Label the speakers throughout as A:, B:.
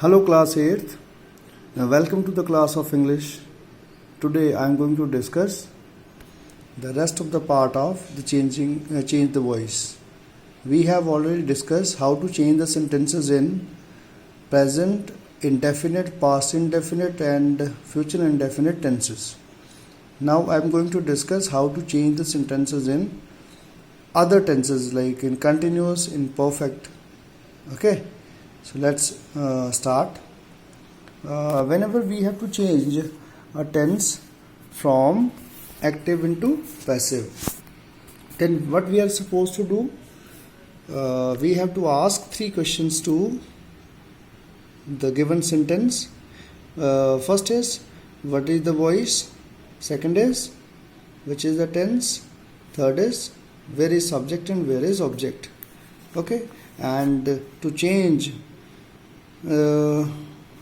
A: Hello class 8th. Welcome to the class of English. Today I am going to discuss the rest of the part of the change the voice. We have already discussed how to change the sentences in present indefinite, past indefinite and future indefinite tenses. Now I am going to discuss how to change the sentences in other tenses like in continuous, in perfect. Okay. So let's start. Whenever we have to change a tense from active into passive, then what we are supposed to do? We have to ask 3 questions to the given sentence. First is, what is the voice? Second is, which is the tense? Third is, where is subject and where is object? Okay, and to change the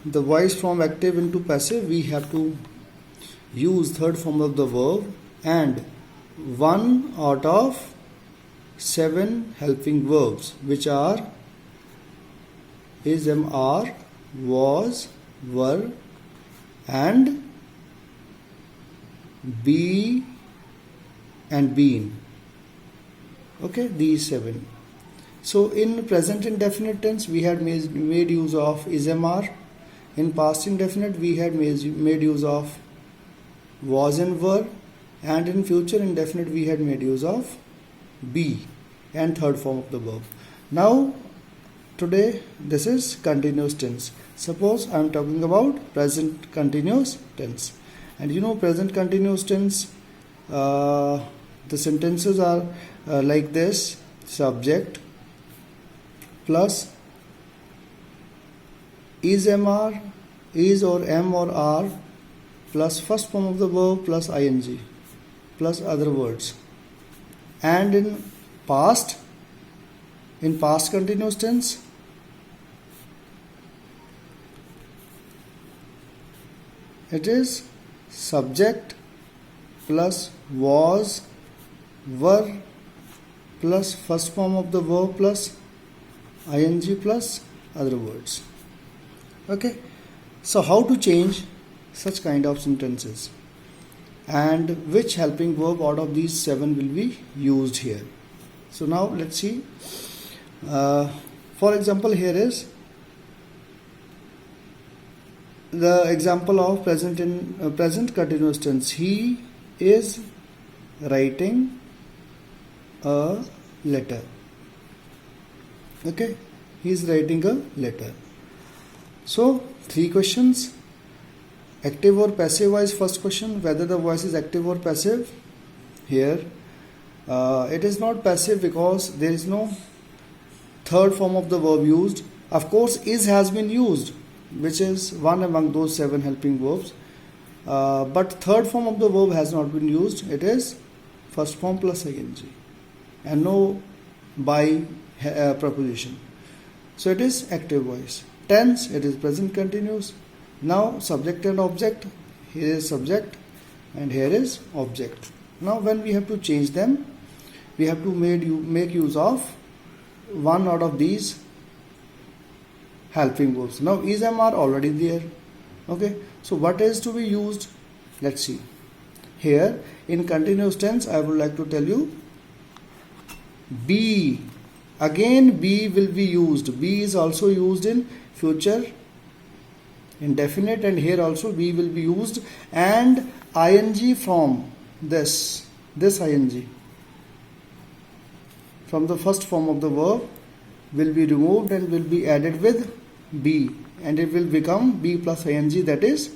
A: voice from active into passive, we have to use third form of the verb and 1 out of 7 helping verbs, which are is, am, are, was, were and be and been. Okay, these 7. So in present indefinite tense we had made use of is, am, are. In past indefinite we had made use of was and were, and in future indefinite we had made use of be and third form of the verb. Now today this is continuous tense. Suppose I am talking about present continuous tense, and you know present continuous tense, the sentences are like this: subject plus is, am, are, is or am or are, plus first form of the verb plus ing plus other words. And in past continuous tense, it is subject plus was, were plus first form of the verb plus ing plus other words. Okay, so how to change such kind of sentences and which helping verb out of these 7 will be used here? So now let's see. For example, here is the example of present continuous tense. He is writing a letter. Okay, he is writing a letter. So 3 questions: active or passive voice. First question, whether the voice is active or passive. Here it is not passive because there is no third form of the verb used. Of course is has been used, which is one among those 7 helping verbs, but third form of the verb has not been used. It is first form plus ing and no by preposition. So it is active voice. Tense, it is present continuous. Now subject and object, here is subject and here is object. Now when we have to change them, we have to make use of one out of these helping verbs. Now is, am, are already there. Okay, so what is to be used? Let's see. Here in continuous tense I would like to tell you be. Again be will be used. Be is also used in future indefinite, and here also be will be used, and ing from this ing from the first form of the verb will be removed and will be added with be, and it will become be plus ing, that is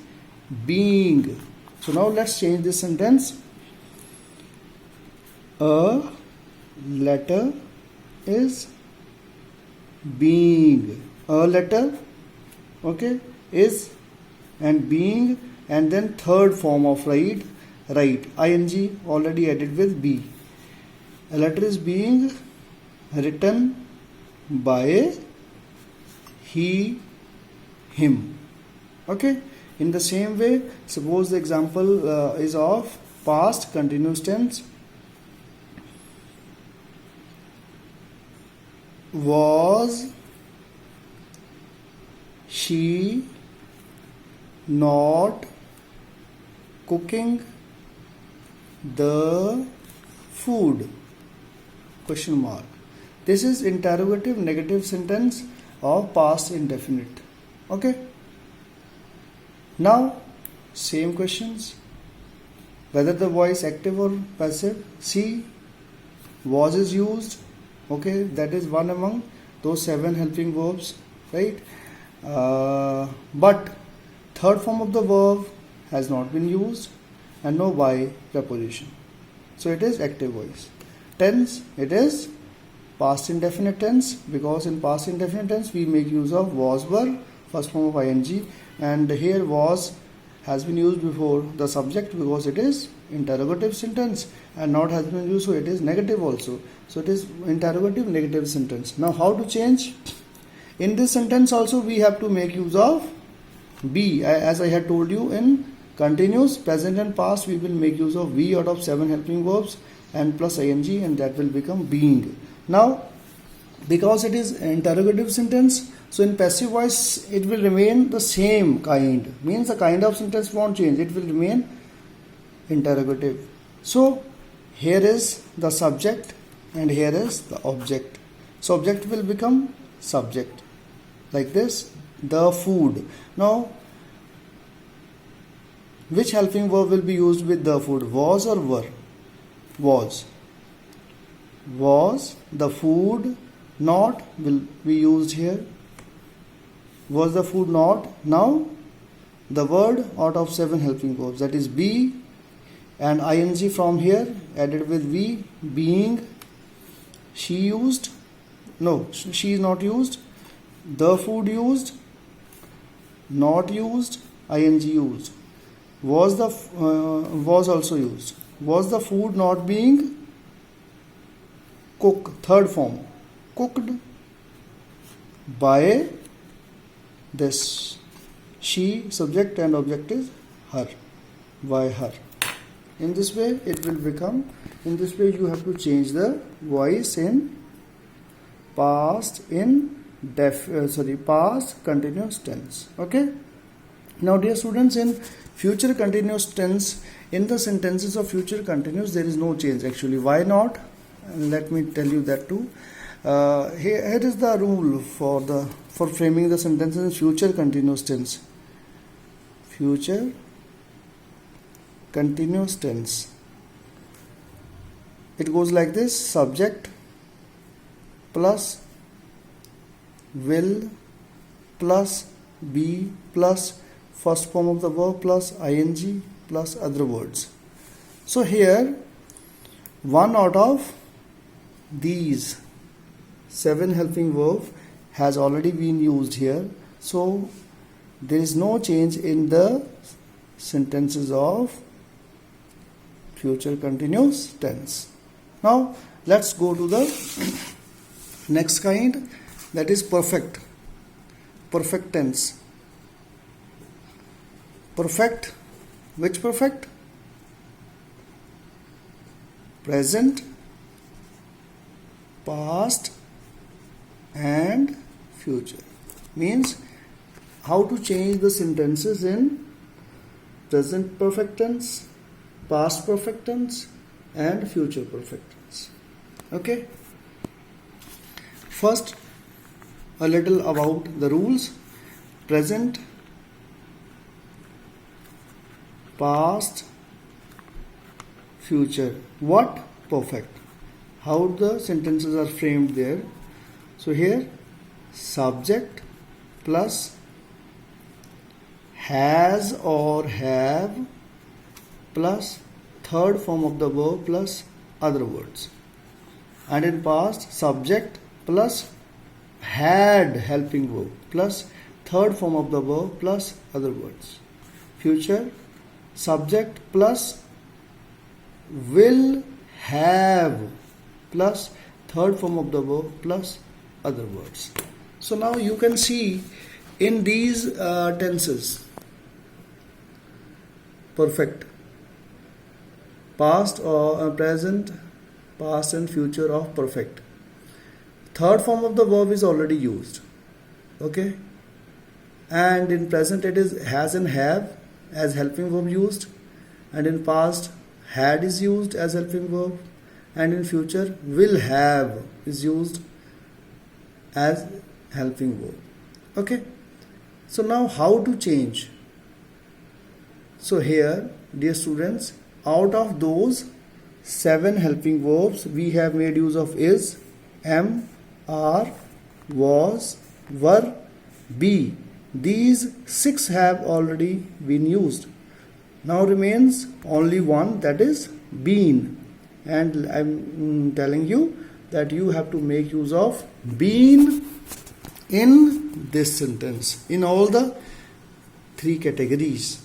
A: being. So now let's change this sentence. A letter is being. A letter, okay, is and being, and then third form of write ing already added with be. A letter is being written by he, him. Okay, in the same way, suppose the example is of past continuous tense. Was she not cooking the food? Question mark. This is interrogative negative sentence of past indefinite. Okay. Now same questions. Whether the voice active or passive. See, was is used. Okay, that is one among those 7 helping verbs, right? But third form of the verb has not been used and no by preposition. So it is active voice. Tense, it is past indefinite tense, because in past indefinite tense we make use of was, were, first form of ing, and here was has been used before the subject because it is interrogative sentence, and not has been used, so it is negative also. So it is interrogative negative sentence. Now how to change? In this sentence also we have to make use of be. As I had told you, in continuous, present and past we will make use of be out of 7 helping verbs and plus ing, and that will become being. Now because it is interrogative sentence, so in passive voice it will remain the same kind, means the kind of sentence won't change, it will remain interrogative. So here is the subject and here is the object. So object will become subject like this, the food. Now which helping verb will be used with the food, was or were? Was. Was the food not will be used here. Was the food not? Now the word out of 7 helping verbs, that is be and ing from here added with we, being. She used, no, she is not used. The food used, not used, ing used. Was the was also used. Was the food not being cooked? Third form, cooked by this. She, subject and object is her, by her. In this way it will become, in this way you have to change the voice in past past continuous tense. Okay. Now dear students, in future continuous tense, in the sentences of future continuous there is no change actually. Why not? Let me tell you that too. Here is the rule for framing the sentences in future continuous tense. Future continuous tense. It goes like this: subject plus will plus be plus first form of the verb plus ing plus other words. So here one out of these 7 helping verb has already been used here, so there is no change in the sentences of future continuous tense. Now let's go to the next kind, that is perfect tense. Perfect, which perfect? Present, past and future. Means how to change the sentences in present perfect tense, past perfect tense and future perfect tense. Okay. First a little about the rules. Present, past, future. What? Perfect. How the sentences are framed there. So here subject plus has or have plus third form of the verb plus other words. And in past, subject plus had helping verb plus third form of the verb plus other words. Future, subject plus will have plus third form of the verb plus other words. So now you can see in these tenses, perfect, past or present, past and future of perfect. Third form of the verb is already used. Okay. and in present it is has and have as helping verb used, and in past had is used as helping verb, and in future will have is used as helping verb. Okay, so now how to change? So here, dear students, out of those 7 helping verbs, we have made use of is, am, are, was, were, be. These 6 have already been used. Now remains only one, that is been, and I'm telling you that you have to make use of been in this sentence in all the 3 categories.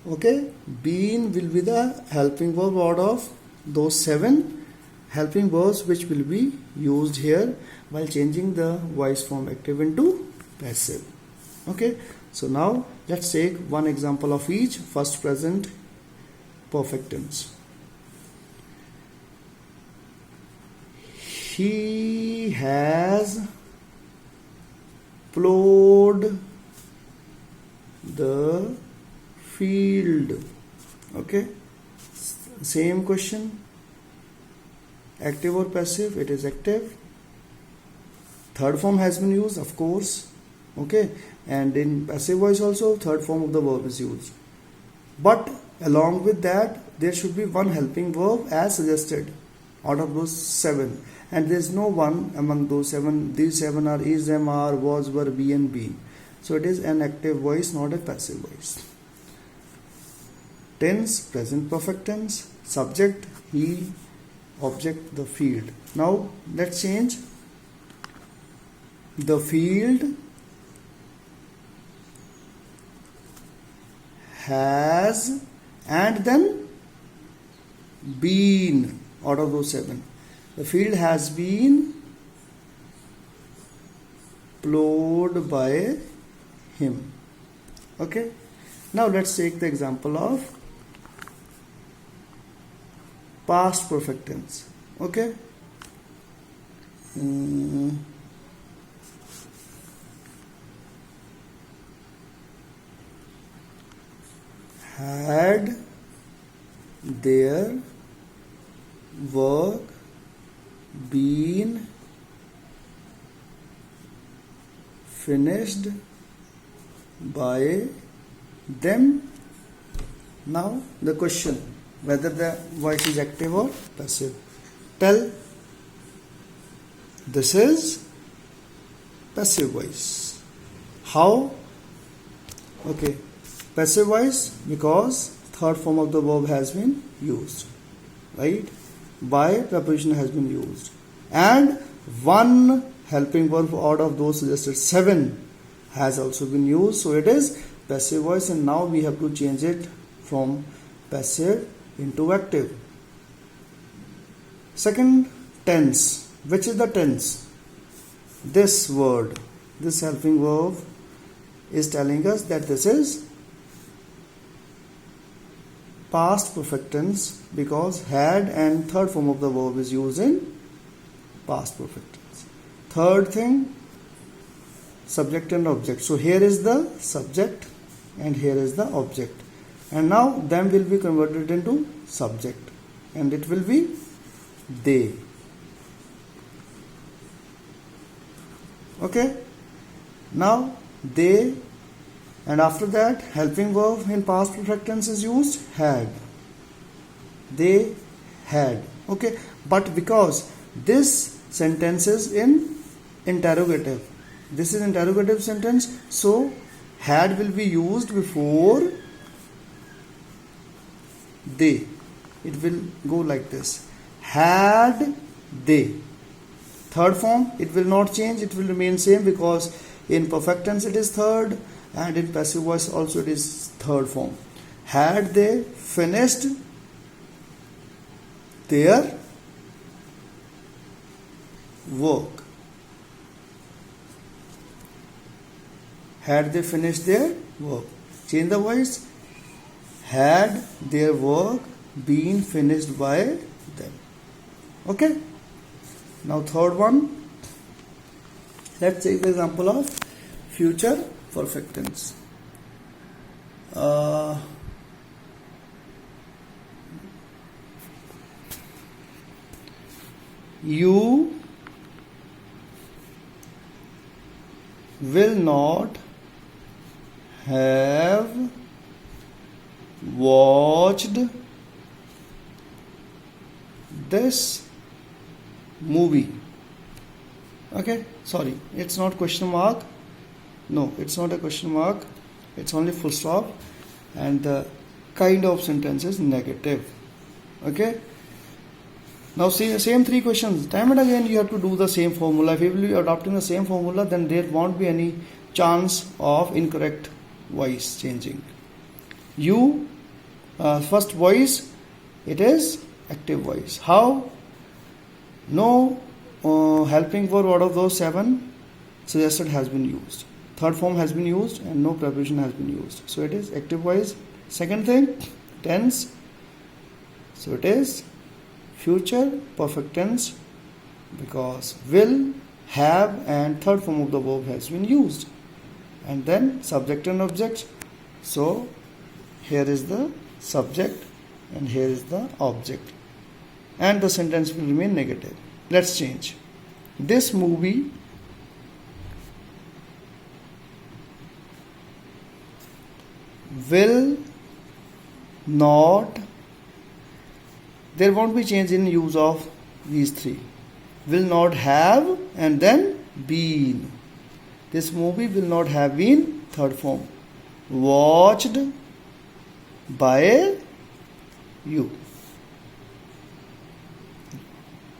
A: Okay, been will be the helping verb out of those 7 helping verbs which will be used here while changing the voice form active into passive. Okay, so now let's take one example of each. First, present perfect tense. He has plowed the field. Okay, same question, active or passive? It is active. Third form has been used, of course. Okay, and in passive voice also third form of the verb is used, but along with that there should be one helping verb as suggested out of those 7, and there is no one among those 7. These 7 are is, am, are, was, were, be and been. So it is an active voice, not a passive voice. Tense, present perfect tense, subject he, object the field. Now let's change. The field has, and then been out of those 7. The field has been plowed by him. Okay, now let's take the example of past perfect tense. Okay, had their work been finished by them. Now the question, whether the voice is active or passive. Tell. This is passive voice. How? Okay, passive voice because third form of the verb has been used, right? By preposition has been used, and one helping verb out of those suggested 7 has also been used. So it is passive voice, and now we have to change it from passive into active. Second, tense. Which is the tense? This word, this helping verb is telling us that this is past perfect tense because had and third form of the verb is used in past perfect tense. Third thing, subject and object. So here is the subject and here is the object, and now them will be converted into subject, and it will be they. Okay, now they, and after that helping verb in past perfect tense is used, had. They had. Okay, but because this sentence is in interrogative, this is interrogative sentence, so had will be used before they. It will go like this: had they. Third form, it will not change, it will remain same because in perfect tense it is third, and in passive voice also it is third form. Had they finished their work? Had they finished their work? Change the voice. Had their work been finished by them? Okay. Now third one, let's take the example of future perfect tense. You will not have watched this movie. Okay, sorry, it's not question mark. No, it's not a question mark. It's only full stop, and the kind of sentence is negative. Okay. Now see, same three questions. Time and again you have to do the same formula. If you will be adopting the same formula, then there won't be any chance of incorrect voice changing. You, first voice, it is active voice. How? No helping verb out of those 7 suggested has been used. Third form has been used and no preposition has been used. So it is active voice. Second thing, tense. So it is future perfect tense because will, have and third form of the verb has been used. And then subject and object. So here is the subject and here is the object. And the sentence will remain negative. Let's change. This movie will not, there won't be change in use of these three. Will not have and then been. This movie will not have been, third form, watched by you.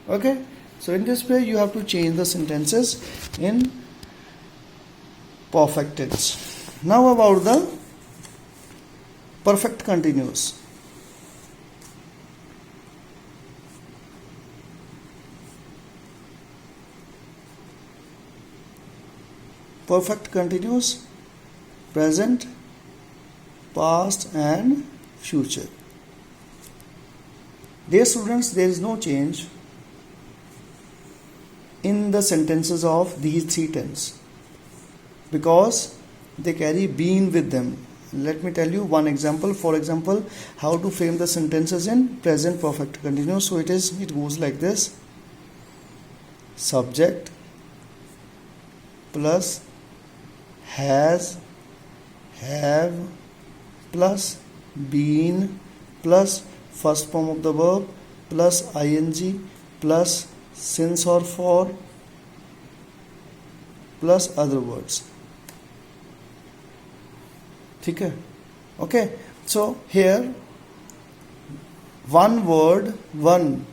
A: Okay, so in this way you have to change the sentences in perfect tense. Now about the perfect continuous. Perfect continuous, present, past and future. Dear students, there is no change in the sentences of these three tense because they carry been with them. Let me tell you one example. For example, how to frame the sentences in present perfect continuous. So it goes like this: subject plus has, have plus been plus first form of the verb plus ing plus since or for plus other words. ठीक है? Okay, so here one word, one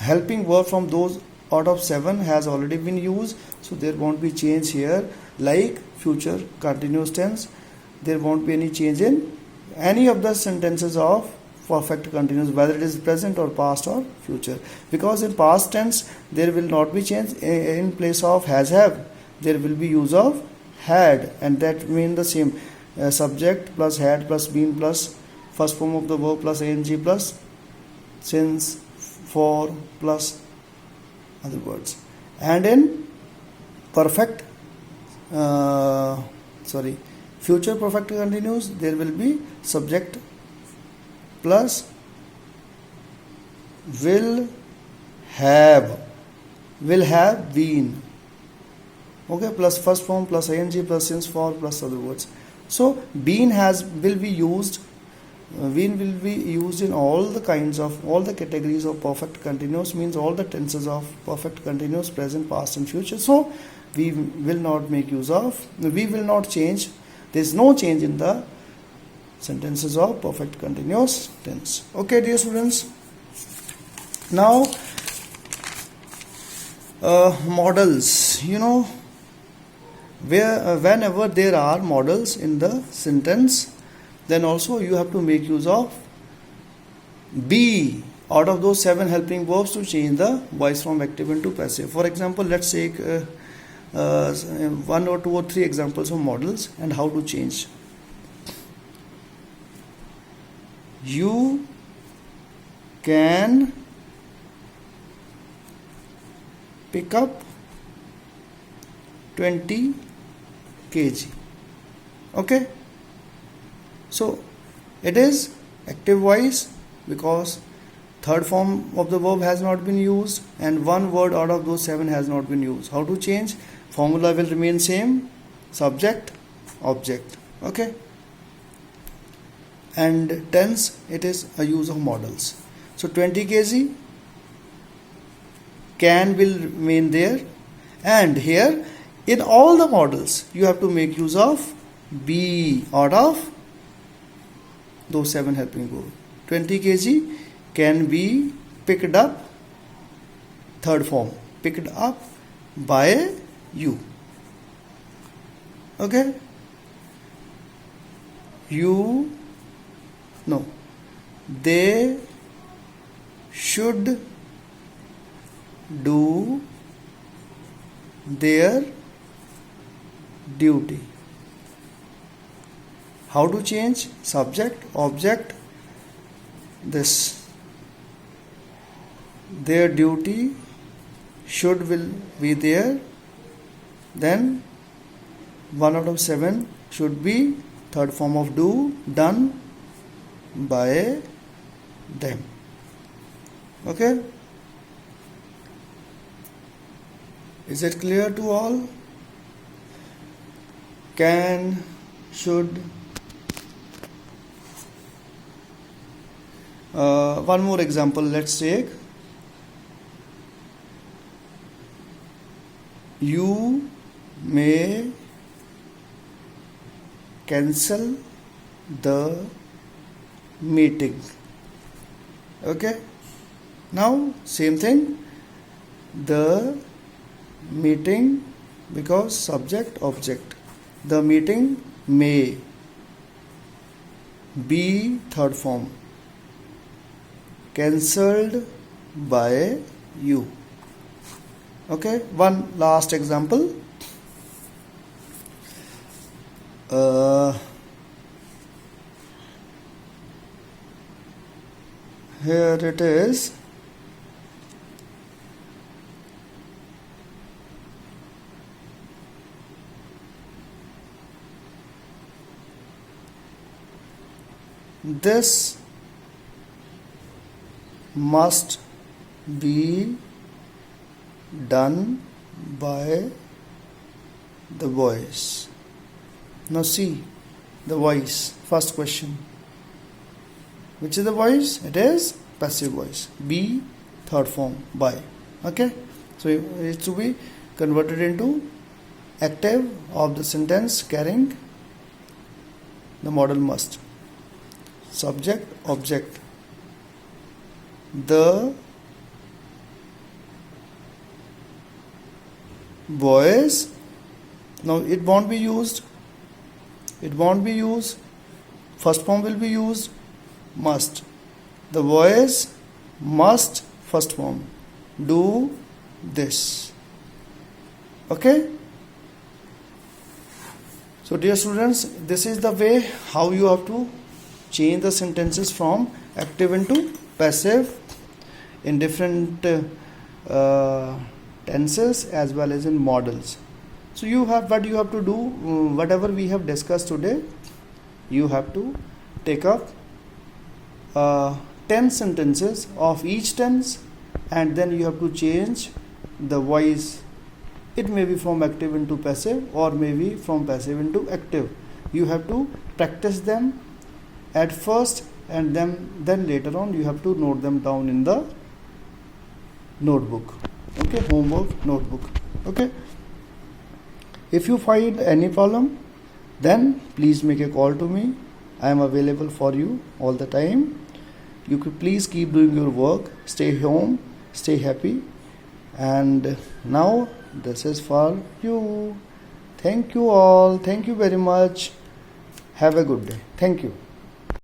A: helping verb from those out of 7 has already been used, so there won't be change here. Like future continuous tense, there won't be any change in any of the sentences of perfect continuous, whether it is present or past or future, because in past tense there will not be change. In place of has, have, there will be use of had, and that mean the same, subject plus had plus been plus first form of the verb plus ing plus since, for plus other words. And in perfect future perfect continuous, there will be subject plus will have been, okay, plus first form plus ing plus since, for plus other words. So been will be used in all the kinds of, all the categories of perfect continuous, means all the tenses of perfect continuous, present, past and future. So we will not change, there is no change in the sentences of perfect continuous tense. Okay, dear students, now models. Whenever there are models in the sentence, then also you have to make use of be out of those 7 helping verbs to change the voice from active into passive. For example, let's take 1 or 2 or 3 examples of models and how to change. You can pick up 20 kg. Okay, so it is active voice because third form of the verb has not been used and one word out of those 7 has not been used. How to change? Formula will remain same, subject, object. Okay, and tense, it is a use of modals. So 20 kg, can will remain there, and here in all the models you have to make use of be out of those 7 helping verbs. 20 kg can be picked up, third form, picked up by you. Okay, you, no, they should do their duty. How to change? Subject, object, this, their duty, should will be there, then 1 out of 7 should be third form of do, done by them. Okay, is it clear to all? Can, should. One more example, let's take. You may cancel the meeting. Okay, now same thing, the meeting, because subject, object, the meeting may be third form, cancelled by you. Okay, one last example. Here it is. This must be done by the boys. Now see the voice. First question. Which is the voice? It is passive voice. Be, third form, by. Okay. So it to be converted into active of the sentence carrying the modal must. Subject, object. The boys. Now it won't be used. It won't be used. First form will be used. Must. The boys must, first form, do this. Okay. So dear students, this is the way how you have to change the sentences from active into passive in different tenses as well as in models. So you have what you have to do, whatever we have discussed today, you have to take up 10 sentences of each tense, and then you have to change the voice. It may be from active into passive or maybe from passive into active. You have to practice them at first, and then later on you have to note them down in the notebook. Okay, homework notebook. Okay, if you find any problem, then please make a call to me. I am available for you all the time. You could please keep doing your work, stay home, stay happy, and now this is for you. Thank you all. Thank you very much. Have a good day. Thank you.